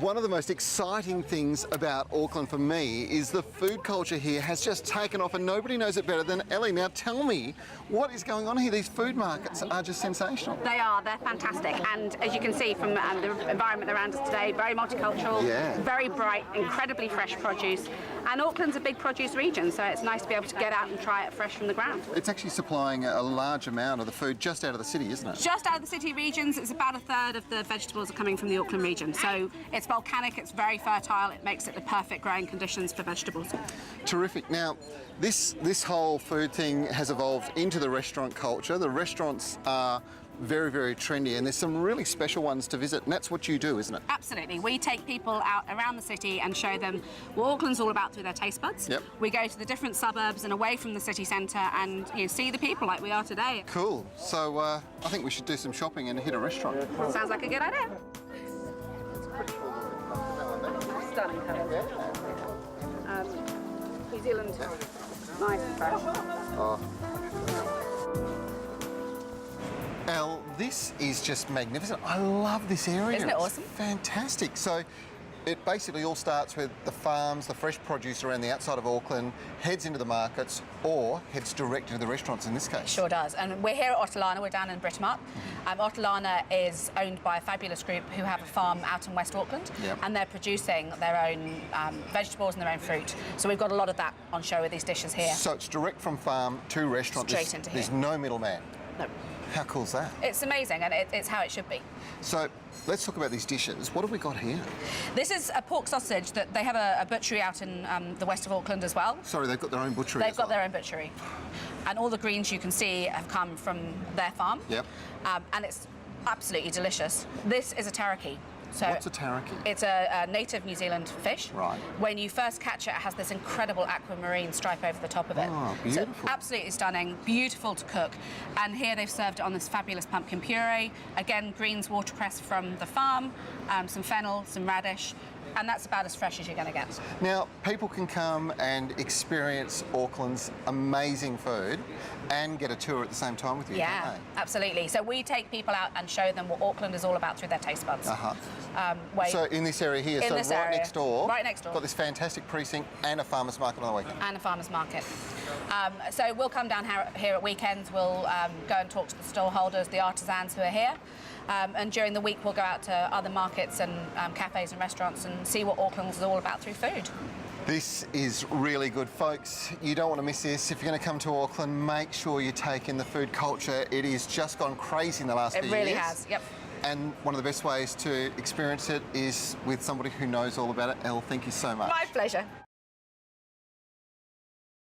one of the most exciting things about Auckland for me is the food culture here has just taken off and nobody knows it better than Ellie. Now tell me, what is going on here? These food markets are just sensational. They are, they're fantastic, and as you can see from the environment around us today, very multicultural, very bright, incredibly fresh produce, and Auckland's a big produce region, so it's nice to be able to get out and try it fresh from the ground. It's actually supplying a large amount of the food just out of the city, isn't it? Just out of the city regions, it's about a third of the vegetables are coming from the Auckland region, so it's volcanic, it's very fertile, it makes it the perfect growing conditions for vegetables. Terrific. Now, this whole food thing has evolved into the restaurant culture. The restaurants are very, very trendy, and there's some really special ones to visit, and that's what you do, isn't it? Absolutely. We take people out around the city and show them what Auckland's all about through their taste buds. Yep. We go to the different suburbs and away from the city centre and see the people like we are today. Cool. So I think we should do some shopping and hit a restaurant. Sounds like a good idea. Stunning colour. New Zealand, nice and fresh. Elle, this is just magnificent. I love this area. Isn't it awesome? It's fantastic. So it basically all starts with the farms, the fresh produce around the outside of Auckland, heads into the markets or heads direct into the restaurants in this case. Sure does. And we're here at Otolana, we're down in Britomart. Otolana is owned by a fabulous group who have a farm out in West Auckland, and they're producing their own vegetables and their own fruit. So we've got a lot of that on show with these dishes here. So it's direct from farm to restaurant. Straight into here. There's no middleman. No. How cool is that? It's amazing, and it's how it should be. So let's talk about these dishes. What have we got here? This is a pork sausage that they have a butchery out in the west of Auckland as well. Sorry, they've got their own butchery. They've got their own butchery. And all the greens you can see have come from their farm. Yep. And it's absolutely delicious. This is a taraki. So what's a taraki? It's a native New Zealand fish. Right. When you first catch it, it has this incredible aquamarine stripe over the top of it. Oh, beautiful. So absolutely stunning, beautiful to cook. And here they've served it on this fabulous pumpkin puree. Again, greens watercress from the farm, some fennel, some radish, and that's about as fresh as you're going to get. Now, people can come and experience Auckland's amazing food and get a tour at the same time with you, Yeah, can't they? absolutely. So we take people out and show them what Auckland is all about through their taste buds. So in this area here, In this area, next door, right next door, got this fantastic precinct and a farmer's market on the weekend. and a farmer's market. So we'll come down here at weekends, we'll go and talk to the stall holders, the artisans who are here, and during the week we'll go out to other markets and cafes and restaurants and see what Auckland is all about through food. This is really good, folks. You don't want to miss this. If you're going to come to Auckland, make sure you take in the food culture. It has just gone crazy in the last few years. It really has, yep. And one of the best ways to experience it is with somebody who knows all about it. Elle, thank you so much. My pleasure.